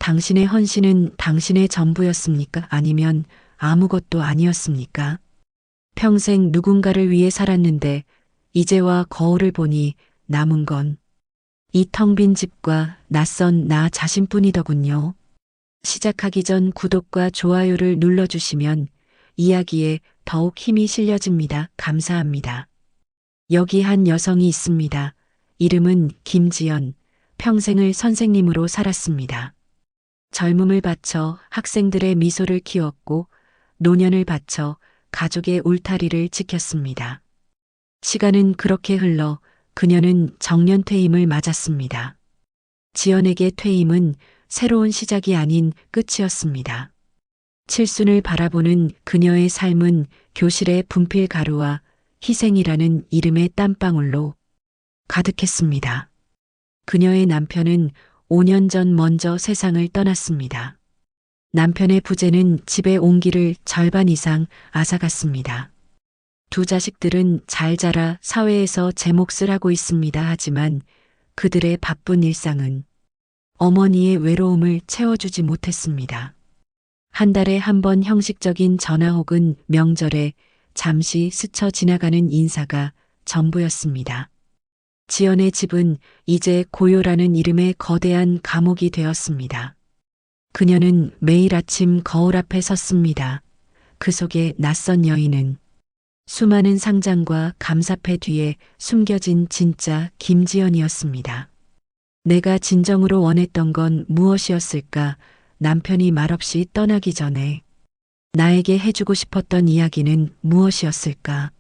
당신의 헌신은 당신의 전부였습니까? 아니면 아무것도 아니었습니까? 평생 누군가를 위해 살았는데 이제와 거울을 보니 남은 건 이 텅 빈 집과 낯선 나 자신뿐이더군요. 시작하기 전 구독과 좋아요를 눌러주시면 이야기에 더욱 힘이 실려집니다. 감사합니다. 여기 한 여성이 있습니다. 이름은 김지연. 평생을 선생님으로 살았습니다. 젊음을 바쳐 학생들의 미소를 키웠고 노년을 바쳐 가족의 울타리를 지켰습니다. 시간은 그렇게 흘러 그녀는 정년 퇴임을 맞았습니다. 지연에게 퇴임은 새로운 시작이 아닌 끝이었습니다. 칠순을 바라보는 그녀의 삶은 교실의 분필 가루와 희생이라는 이름의 땀방울로 가득했습니다. 그녀의 남편은 5년 전 먼저 세상을 떠났습니다. 남편의 부재는 집의 온기를 절반 이상 앗아갔습니다. 두 자식들은 잘 자라 사회에서 제 몫을 하고 있습니다. 하지만 그들의 바쁜 일상은 어머니의 외로움을 채워주지 못했습니다. 한 달에 한 번 형식적인 전화 혹은 명절에 잠시 스쳐 지나가는 인사가 전부였습니다. 지연의 집은 이제 고요라는 이름의 거대한 감옥이 되었습니다. 그녀는 매일 아침 거울 앞에 섰습니다. 그 속에 낯선 여인은 수많은 상장과 감사패 뒤에 숨겨진 진짜 김지연이었습니다. 내가 진정으로 원했던 건 무엇이었을까? 남편이 말없이 떠나기 전에 나에게 해주고 싶었던 이야기는 무엇이었을까?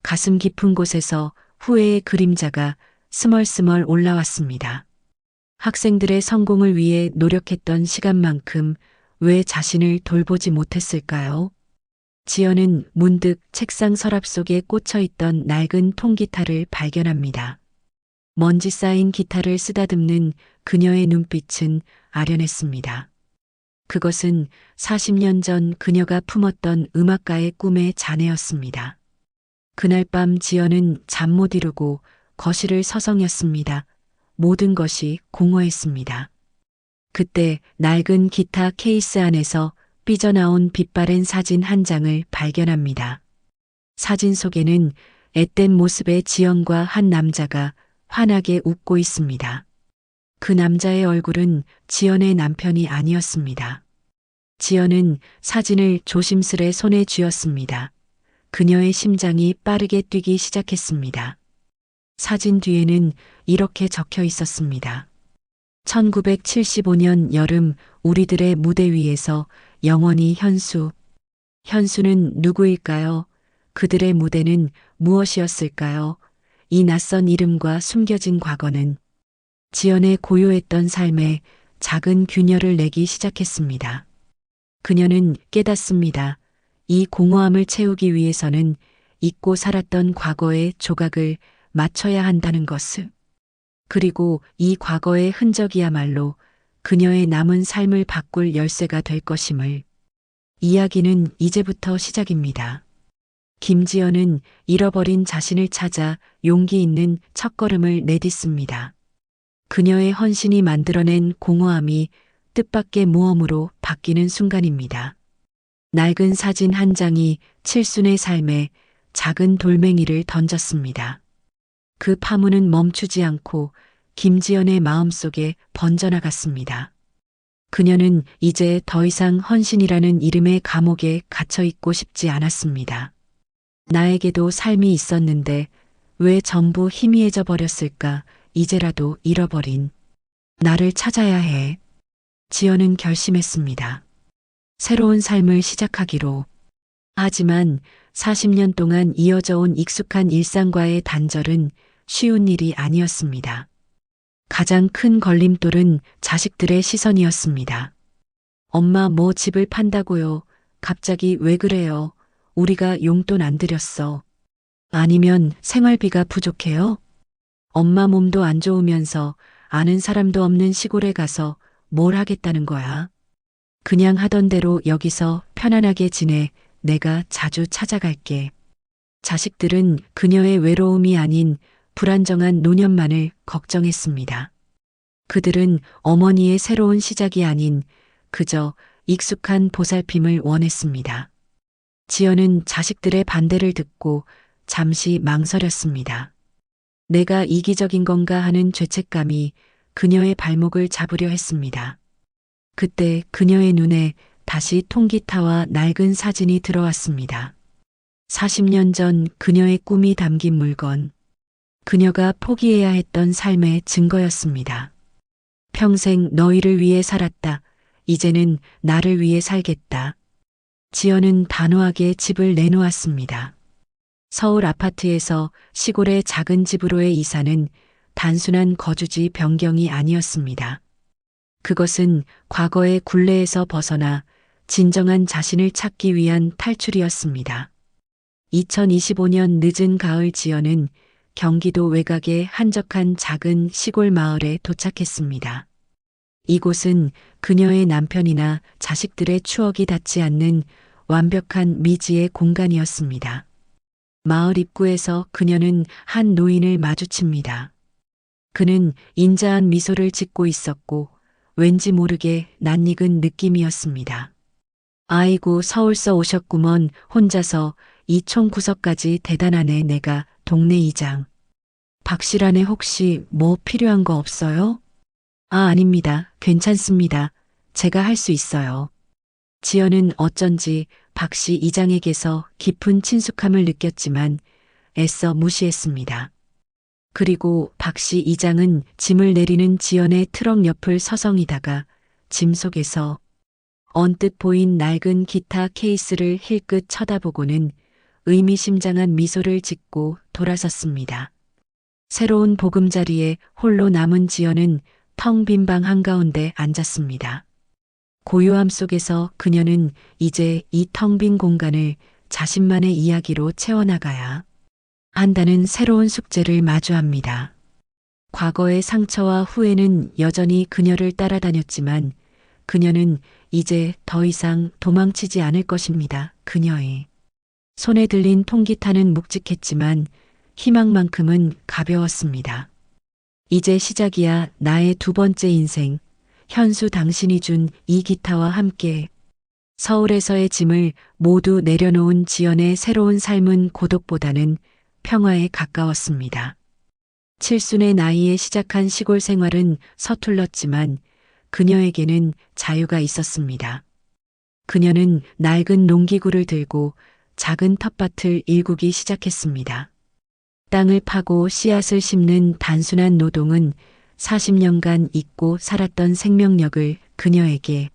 가슴 깊은 곳에서 후회의 그림자가 스멀스멀 올라왔습니다. 학생들의 성공을 위해 노력했던 시간만큼 왜 자신을 돌보지 못했을까요? 지연은 문득 책상 서랍 속에 꽂혀 있던 낡은 통기타를 발견합니다. 먼지 쌓인 기타를 쓰다듬는 그녀의 눈빛은 아련했습니다. 그것은 40년 전 그녀가 품었던 음악가의 꿈의 잔해였습니다. 그날 밤 지연은 잠 못 이루고 거실을 서성였습니다. 모든 것이 공허했습니다. 그때 낡은 기타 케이스 안에서 삐져나온 빛바랜 사진 한 장을 발견합니다. 사진 속에는 앳된 모습의 지연과 한 남자가 환하게 웃고 있습니다. 그 남자의 얼굴은 지연의 남편이 아니었습니다. 지연은 사진을 조심스레 손에 쥐었습니다. 그녀의 심장이 빠르게 뛰기 시작했습니다. 사진 뒤에는 이렇게 적혀 있었습니다. 1975년 여름 우리들의 무대 위에서 영원히 현수. 현수는 누구일까요? 그들의 무대는 무엇이었을까요? 이 낯선 이름과 숨겨진 과거는 지연의 고요했던 삶에 작은 균열을 내기 시작했습니다. 그녀는 깨닫습니다. 이 공허함을 채우기 위해서는 잊고 살았던 과거의 조각을 맞춰야 한다는 것을. 그리고 이 과거의 흔적이야말로 그녀의 남은 삶을 바꿀 열쇠가 될 것임을. 이야기는 이제부터 시작입니다. 김지연은 잃어버린 자신을 찾아 용기 있는 첫걸음을 내딛습니다. 그녀의 헌신이 만들어낸 공허함이 뜻밖의 모험으로 바뀌는 순간입니다. 낡은 사진 한 장이 칠순의 삶에 작은 돌멩이를 던졌습니다. 그 파문은 멈추지 않고 김지연의 마음속에 번져나갔습니다. 그녀는 이제 더 이상 헌신이라는 이름의 감옥에 갇혀 있고 싶지 않았습니다. 나에게도 삶이 있었는데 왜 전부 희미해져 버렸을까? 이제라도 잃어버린 나를 찾아야 해. 지연은 결심했습니다. 새로운 삶을 시작하기로. 하지만 40년 동안 이어져 온 익숙한 일상과의 단절은 쉬운 일이 아니었습니다. 가장 큰 걸림돌은 자식들의 시선이었습니다. 엄마 뭐 집을 판다고요? 갑자기 왜 그래요? 우리가 용돈 안 드렸어. 아니면 생활비가 부족해요? 엄마 몸도 안 좋으면서 아는 사람도 없는 시골에 가서 뭘 하겠다는 거야? 그냥 하던 대로 여기서 편안하게 지내. 내가 자주 찾아갈게. 자식들은 그녀의 외로움이 아닌 불안정한 노년만을 걱정했습니다. 그들은 어머니의 새로운 시작이 아닌 그저 익숙한 보살핌을 원했습니다. 지연은 자식들의 반대를 듣고 잠시 망설였습니다. 내가 이기적인 건가 하는 죄책감이 그녀의 발목을 잡으려 했습니다. 그때 그녀의 눈에 다시 통기타와 낡은 사진이 들어왔습니다. 40년 전 그녀의 꿈이 담긴 물건, 그녀가 포기해야 했던 삶의 증거였습니다. 평생 너희를 위해 살았다. 이제는 나를 위해 살겠다. 지연은 단호하게 집을 내놓았습니다. 서울 아파트에서 시골의 작은 집으로의 이사는 단순한 거주지 변경이 아니었습니다. 그것은 과거의 굴레에서 벗어나 진정한 자신을 찾기 위한 탈출이었습니다. 2025년 늦은 가을 지연은 경기도 외곽의 한적한 작은 시골 마을에 도착했습니다. 이곳은 그녀의 남편이나 자식들의 추억이 닿지 않는 완벽한 미지의 공간이었습니다. 마을 입구에서 그녀는 한 노인을 마주칩니다. 그는 인자한 미소를 짓고 있었고 왠지 모르게 낯익은 느낌이었습니다. 아이고 서울서 오셨구먼. 혼자서 이 총 구석까지 대단하네. 내가 동네 이장. 박씨라네. 혹시 뭐 필요한 거 없어요? 아, 아닙니다. 괜찮습니다. 제가 할 수 있어요. 지연은 어쩐지 박씨 이장에게서 깊은 친숙함을 느꼈지만 애써 무시했습니다. 그리고 박씨 이장은 짐을 내리는 지연의 트럭 옆을 서성이다가 짐 속에서 언뜻 보인 낡은 기타 케이스를 힐끗 쳐다보고는 의미심장한 미소를 짓고 돌아섰습니다. 새로운 보금자리에 홀로 남은 지연은 텅 빈 방 한가운데 앉았습니다. 고요함 속에서 그녀는 이제 이 텅 빈 공간을 자신만의 이야기로 채워나가야 한다는 새로운 숙제를 마주합니다. 과거의 상처와 후회는 여전히 그녀를 따라다녔지만 그녀는 이제 더 이상 도망치지 않을 것입니다. 그녀의 손에 들린 통기타는 묵직했지만 희망만큼은 가벼웠습니다. 이제 시작이야. 나의 두 번째 인생. 현수, 당신이 준 이 기타와 함께. 서울에서의 짐을 모두 내려놓은 지연의 새로운 삶은 고독보다는 평화에 가까웠습니다. 칠순의 나이에 시작한 시골 생활은 서툴렀지만 그녀에게는 자유가 있었습니다. 그녀는 낡은 농기구를 들고 작은 텃밭을 일구기 시작했습니다. 땅을 파고 씨앗을 심는 단순한 노동은 40년간 잊고 살았던 생명력을 그녀에게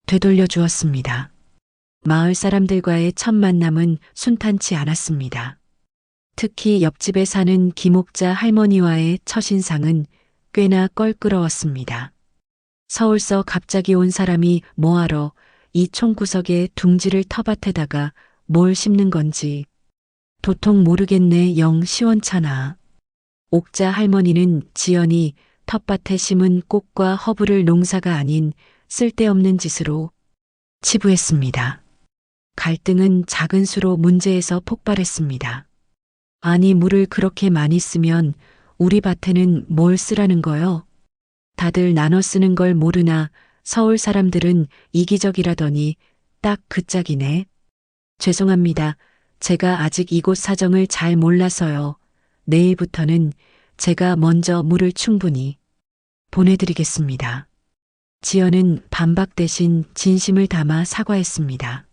되돌려 주었습니다. 마을 사람들과의 첫 만남은 순탄치 않았습니다. 특히 옆집에 사는 김옥자 할머니와의 첫인상은 꽤나 껄끄러웠습니다. 서울서 갑자기 온 사람이 뭐하러 이 총구석에 둥지를 텃밭에다가 뭘 심는 건지 도통 모르겠네. 영 시원찮아. 옥자 할머니는 지연이 텃밭에 심은 꽃과 허브를 농사가 아닌 쓸데없는 짓으로 치부했습니다. 갈등은 작은 수로 문제에서 폭발했습니다. 아니, 물을 그렇게 많이 쓰면 우리 밭에는 뭘 쓰라는 거요? 다들 나눠 쓰는 걸 모르나 서울 사람들은 이기적이라더니 딱 그 짝이네. 죄송합니다. 제가 아직 이곳 사정을 잘 몰라서요. 내일부터는 제가 먼저 물을 충분히 보내드리겠습니다. 지연은 반박 대신 진심을 담아 사과했습니다.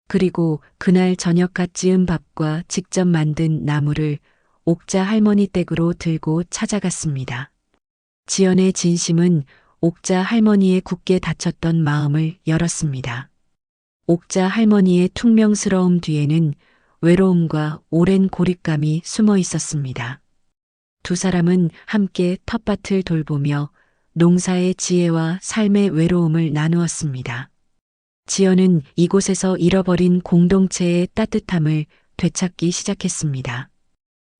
그리고 그날 저녁 갓 지은 밥과 직접 만든 나물을 옥자 할머니 댁으로 들고 찾아갔습니다. 지연의 진심은 옥자 할머니의 굳게 닫혔던 마음을 열었습니다. 옥자 할머니의 퉁명스러움 뒤에는 외로움과 오랜 고립감이 숨어 있었습니다. 두 사람은 함께 텃밭을 돌보며 농사의 지혜와 삶의 외로움을 나누었습니다. 지연은 이곳에서 잃어버린 공동체의 따뜻함을 되찾기 시작했습니다.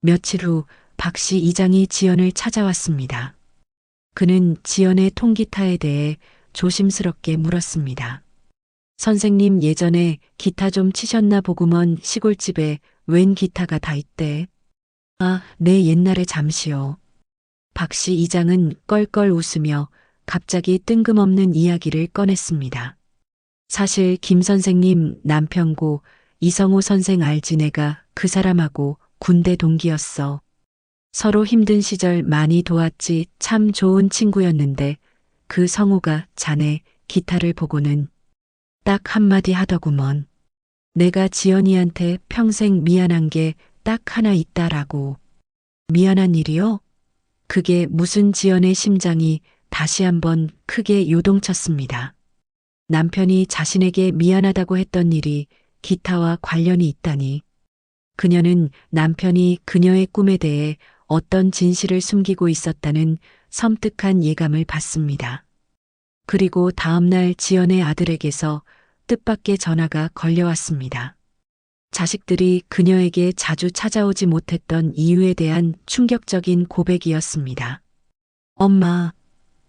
며칠 후 박씨 이장이 지연을 찾아왔습니다. 그는 지연의 통기타에 대해 조심스럽게 물었습니다. 선생님, 예전에 기타 좀 치셨나 보구먼. 시골집에 웬 기타가 다 있대. 아, 네, 옛날에 잠시요. 박씨 이장은 껄껄 웃으며 갑자기 뜬금없는 이야기를 꺼냈습니다. 사실 김 선생님 남편고 이성호 선생 알지 내가 그 사람하고 군대 동기였어. 서로 힘든 시절 많이 도왔지 참 좋은 친구였는데 그 성호가 자네 기타를 보고는 딱 한마디 하더구먼. 내가 지연이한테 평생 미안한 게 딱 하나 있다라고. 미안한 일이요? 그게 무슨 지연의 심장이 다시 한번 크게 요동쳤습니다. 남편이 자신에게 미안하다고 했던 일이 기타와 관련이 있다니. 그녀는 남편이 그녀의 꿈에 대해 어떤 진실을 숨기고 있었다는 섬뜩한 예감을 받습니다. 그리고 다음날 지연의 아들에게서 뜻밖의 전화가 걸려왔습니다. 자식들이 그녀에게 자주 찾아오지 못했던 이유에 대한 충격적인 고백이었습니다. 엄마,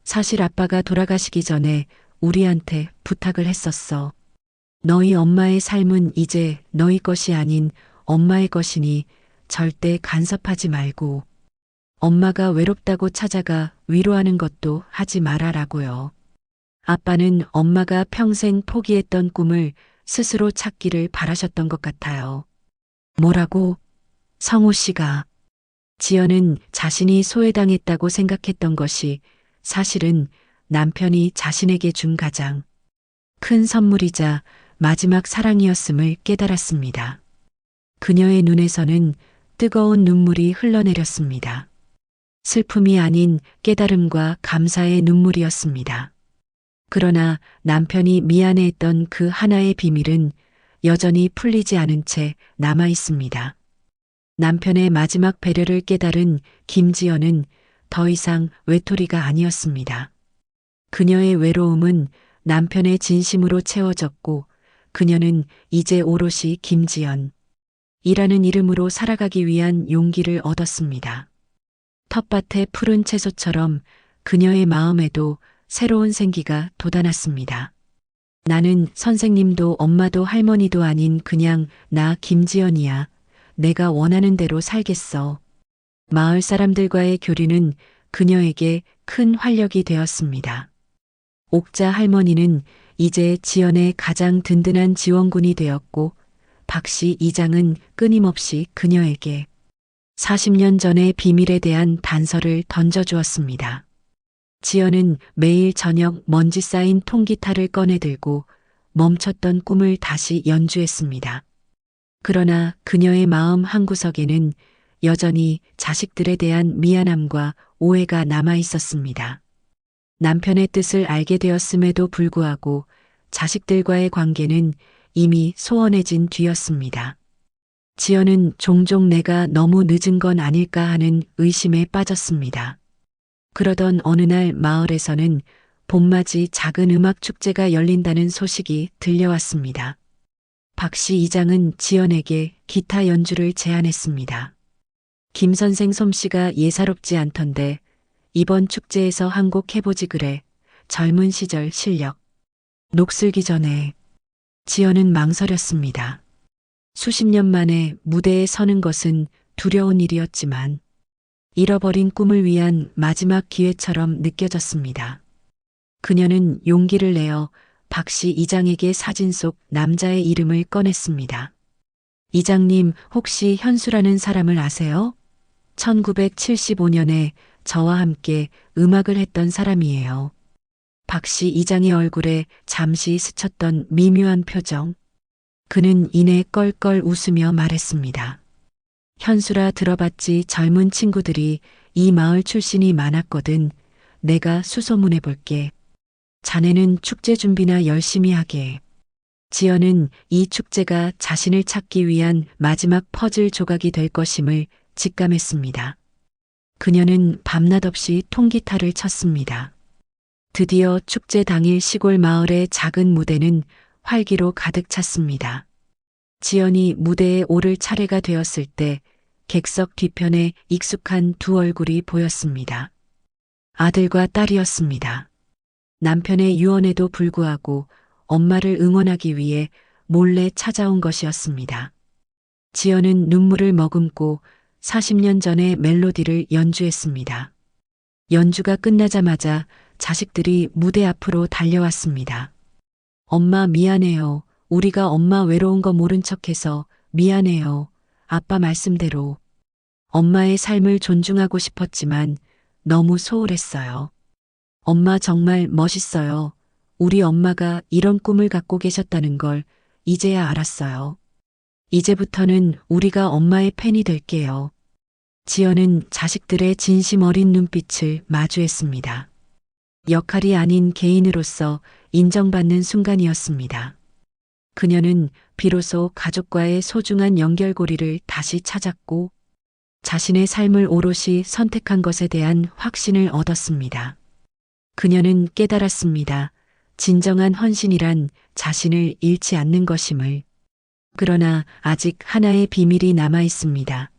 사실 아빠가 돌아가시기 전에 우리한테 부탁을 했었어. 너희 엄마의 삶은 이제 너희 것이 아닌 엄마의 것이니 절대 간섭하지 말고 엄마가 외롭다고 찾아가 위로하는 것도 하지 말아라고요. 아빠는 엄마가 평생 포기했던 꿈을 스스로 찾기를 바라셨던 것 같아요. 뭐라고? 성호 씨가. 지연은 자신이 소외당했다고 생각했던 것이 사실은 남편이 자신에게 준 가장 큰 선물이자 마지막 사랑이었음을 깨달았습니다. 그녀의 눈에서는 뜨거운 눈물이 흘러내렸습니다. 슬픔이 아닌 깨달음과 감사의 눈물이었습니다. 그러나 남편이 미안해했던 그 하나의 비밀은 여전히 풀리지 않은 채 남아 있습니다. 남편의 마지막 배려를 깨달은 김지연은 더 이상 외톨이가 아니었습니다. 그녀의 외로움은 남편의 진심으로 채워졌고 그녀는 이제 오롯이 김지연이라는 이름으로 살아가기 위한 용기를 얻었습니다. 텃밭의 푸른 채소처럼 그녀의 마음에도 새로운 생기가 돋아났습니다. 나는 선생님도 엄마도 할머니도 아닌 그냥 나 김지연이야. 내가 원하는 대로 살겠어. 마을 사람들과의 교류는 그녀에게 큰 활력이 되었습니다. 옥자 할머니는 이제 지연의 가장 든든한 지원군이 되었고 박씨 이장은 끊임없이 그녀에게 40년 전의 비밀에 대한 단서를 던져주었습니다. 지연은 매일 저녁 먼지 쌓인 통기타를 꺼내들고 멈췄던 꿈을 다시 연주했습니다. 그러나 그녀의 마음 한구석에는 여전히 자식들에 대한 미안함과 오해가 남아 있었습니다. 남편의 뜻을 알게 되었음에도 불구하고 자식들과의 관계는 이미 소원해진 뒤였습니다. 지연은 종종 내가 너무 늦은 건 아닐까 하는 의심에 빠졌습니다. 그러던 어느 날 마을에서는 봄맞이 작은 음악 축제가 열린다는 소식이 들려왔습니다. 박씨 이장은 지연에게 기타 연주를 제안했습니다. 김 선생 솜씨가 예사롭지 않던데 이번 축제에서 한 곡 해보지 그래. 젊은 시절 실력. 녹슬기 전에. 지연은 망설였습니다. 수십 년 만에 무대에 서는 것은 두려운 일이었지만 잃어버린 꿈을 위한 마지막 기회처럼 느껴졌습니다. 그녀는 용기를 내어 박씨 이장에게 사진 속 남자의 이름을 꺼냈습니다. 이장님, 혹시 현수라는 사람을 아세요? 1975년에 저와 함께 음악을 했던 사람이에요. 박씨 이장의 얼굴에 잠시 스쳤던 미묘한 표정. 그는 이내 껄껄 웃으며 말했습니다. 현수라 들어봤지 젊은 친구들이 이 마을 출신이 많았거든. 내가 수소문해 볼게. 자네는 축제 준비나 열심히 하게. 지연은 이 축제가 자신을 찾기 위한 마지막 퍼즐 조각이 될 것임을 직감했습니다. 그녀는 밤낮 없이 통기타를 쳤습니다. 드디어 축제 당일 시골 마을의 작은 무대는 활기로 가득 찼습니다. 지연이 무대에 오를 차례가 되었을 때 객석 뒤편에 익숙한 두 얼굴이 보였습니다. 아들과 딸이었습니다. 남편의 유언에도 불구하고 엄마를 응원하기 위해 몰래 찾아온 것이었습니다. 지연은 눈물을 머금고 40년 전의 멜로디를 연주했습니다. 연주가 끝나자마자 자식들이 무대 앞으로 달려왔습니다. 엄마 미안해요. 우리가 엄마 외로운 거 모른 척해서 미안해요. 아빠 말씀대로. 엄마의 삶을 존중하고 싶었지만 너무 소홀했어요. 엄마 정말 멋있어요. 우리 엄마가 이런 꿈을 갖고 계셨다는 걸 이제야 알았어요. 이제부터는 우리가 엄마의 팬이 될게요. 지연은 자식들의 진심 어린 눈빛을 마주했습니다. 역할이 아닌 개인으로서 인정받는 순간이었습니다. 그녀는 비로소 가족과의 소중한 연결고리를 다시 찾았고 자신의 삶을 오롯이 선택한 것에 대한 확신을 얻었습니다. 그녀는 깨달았습니다. 진정한 헌신이란 자신을 잃지 않는 것임을. 그러나 아직 하나의 비밀이 남아 있습니다.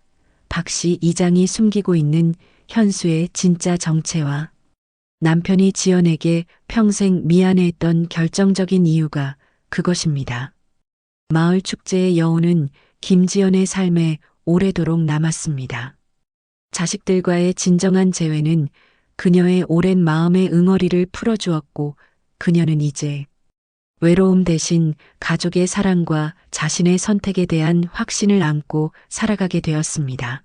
박씨 이장이 숨기고 있는 현수의 진짜 정체와 남편이 지연에게 평생 미안해했던 결정적인 이유가 그것입니다. 마을 축제의 여운은 김지연의 삶에 오래도록 남았습니다. 자식들과의 진정한 재회는 그녀의 오랜 마음의 응어리를 풀어주었고 그녀는 이제 외로움 대신 가족의 사랑과 자신의 선택에 대한 확신을 안고 살아가게 되었습니다.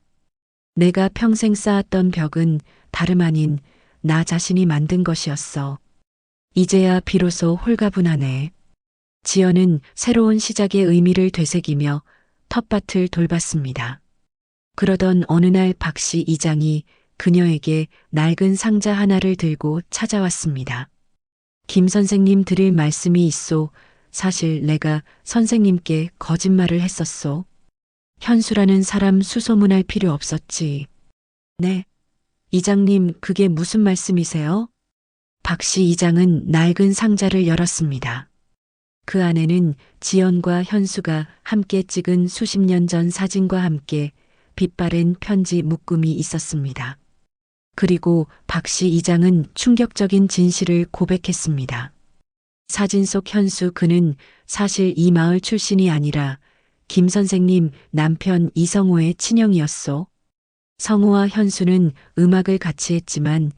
내가 평생 쌓았던 벽은 다름 아닌 나 자신이 만든 것이었어. 이제야 비로소 홀가분하네. 지연은 새로운 시작의 의미를 되새기며 텃밭을 돌봤습니다. 그러던 어느 날 박씨 이장이 그녀에게 낡은 상자 하나를 들고 찾아왔습니다. 김 선생님 드릴 말씀이 있소. 사실 내가 선생님께 거짓말을 했었소. 현수라는 사람 수소문할 필요 없었지. 네. 이장님, 그게 무슨 말씀이세요? 박씨 이장은 낡은 상자를 열었습니다. 그 안에는 지연과 현수가 함께 찍은 수십 년 전 사진과 함께 빛바랜 편지 묶음이 있었습니다. 그리고 박씨 이장은 충격적인 진실을 고백했습니다. 사진 속 현수 그는 사실 이 마을 출신이 아니라 김 선생님 남편 이성호의 친형이었소. 성호와 현수는 음악을 같이 했지만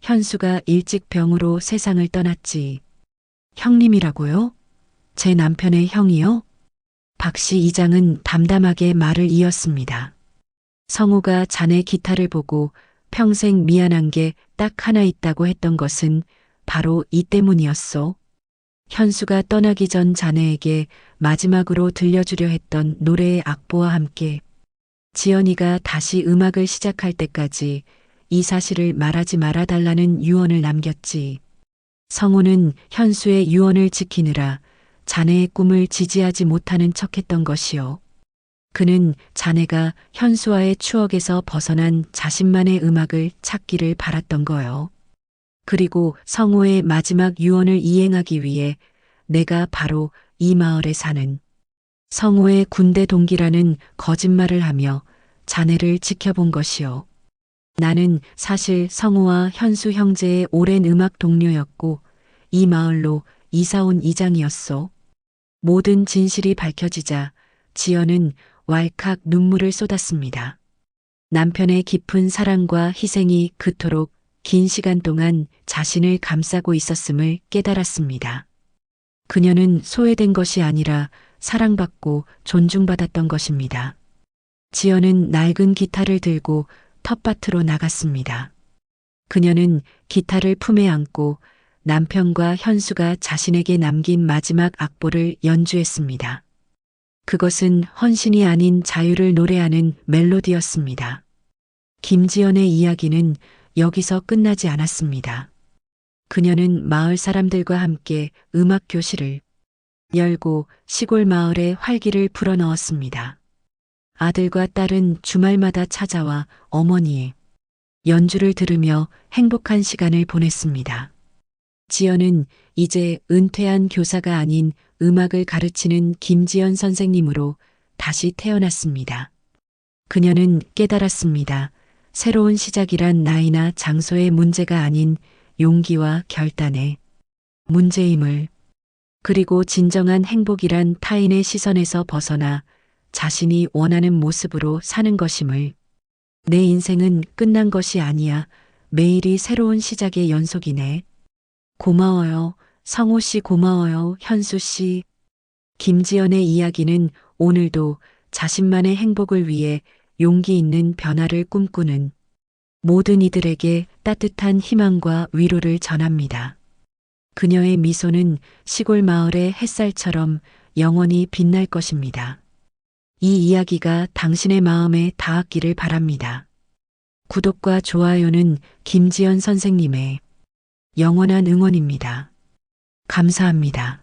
현수가 일찍 병으로 세상을 떠났지. 형님이라고요? 제 남편의 형이요? 박씨 이장은 담담하게 말을 이었습니다. 성호가 자네 기타를 보고 평생 미안한 게 딱 하나 있다고 했던 것은 바로 이 때문이었소. 현수가 떠나기 전 자네에게 마지막으로 들려주려 했던 노래의 악보와 함께 지연이가 다시 음악을 시작할 때까지 이 사실을 말하지 말아달라는 유언을 남겼지. 성호는 현수의 유언을 지키느라 자네의 꿈을 지지하지 못하는 척했던 것이요. 그는 자네가 현수와의 추억에서 벗어난 자신만의 음악을 찾기를 바랐던 거요. 그리고 성호의 마지막 유언을 이행하기 위해 내가 바로 이 마을에 사는 성호의 군대 동기라는 거짓말을 하며 자네를 지켜본 것이요. 나는 사실 성호와 현수 형제의 오랜 음악 동료였고 이 마을로 이사 온 이장이었소. 모든 진실이 밝혀지자 지연은 왈칵 눈물을 쏟았습니다. 남편의 깊은 사랑과 희생이 그토록 긴 시간 동안 자신을 감싸고 있었음을 깨달았습니다. 그녀는 소외된 것이 아니라 사랑받고 존중받았던 것입니다. 지연은 낡은 기타를 들고 텃밭으로 나갔습니다. 그녀는 기타를 품에 안고 남편과 현수가 자신에게 남긴 마지막 악보를 연주했습니다. 그것은 헌신이 아닌 자유를 노래하는 멜로디였습니다. 김지연의 이야기는 여기서 끝나지 않았습니다. 그녀는 마을 사람들과 함께 음악 교실을 열고 시골 마을에 활기를 불어넣었습니다. 아들과 딸은 주말마다 찾아와 어머니의 연주를 들으며 행복한 시간을 보냈습니다. 지연은 이제 은퇴한 교사가 아닌 음악을 가르치는 김지연 선생님으로 다시 태어났습니다. 그녀는 깨달았습니다. 새로운 시작이란 나이나 장소의 문제가 아닌 용기와 결단의 문제임을. 그리고 진정한 행복이란 타인의 시선에서 벗어나 자신이 원하는 모습으로 사는 것임을. 내 인생은 끝난 것이 아니야. 매일이 새로운 시작의 연속이네. 고마워요. 성호 씨 고마워요. 현수 씨. 김지연의 이야기는 오늘도 자신만의 행복을 위해 용기 있는 변화를 꿈꾸는 모든 이들에게 따뜻한 희망과 위로를 전합니다. 그녀의 미소는 시골 마을의 햇살처럼 영원히 빛날 것입니다. 이 이야기가 당신의 마음에 닿았기를 바랍니다. 구독과 좋아요는 김지연 선생님의 영원한 응원입니다. 감사합니다.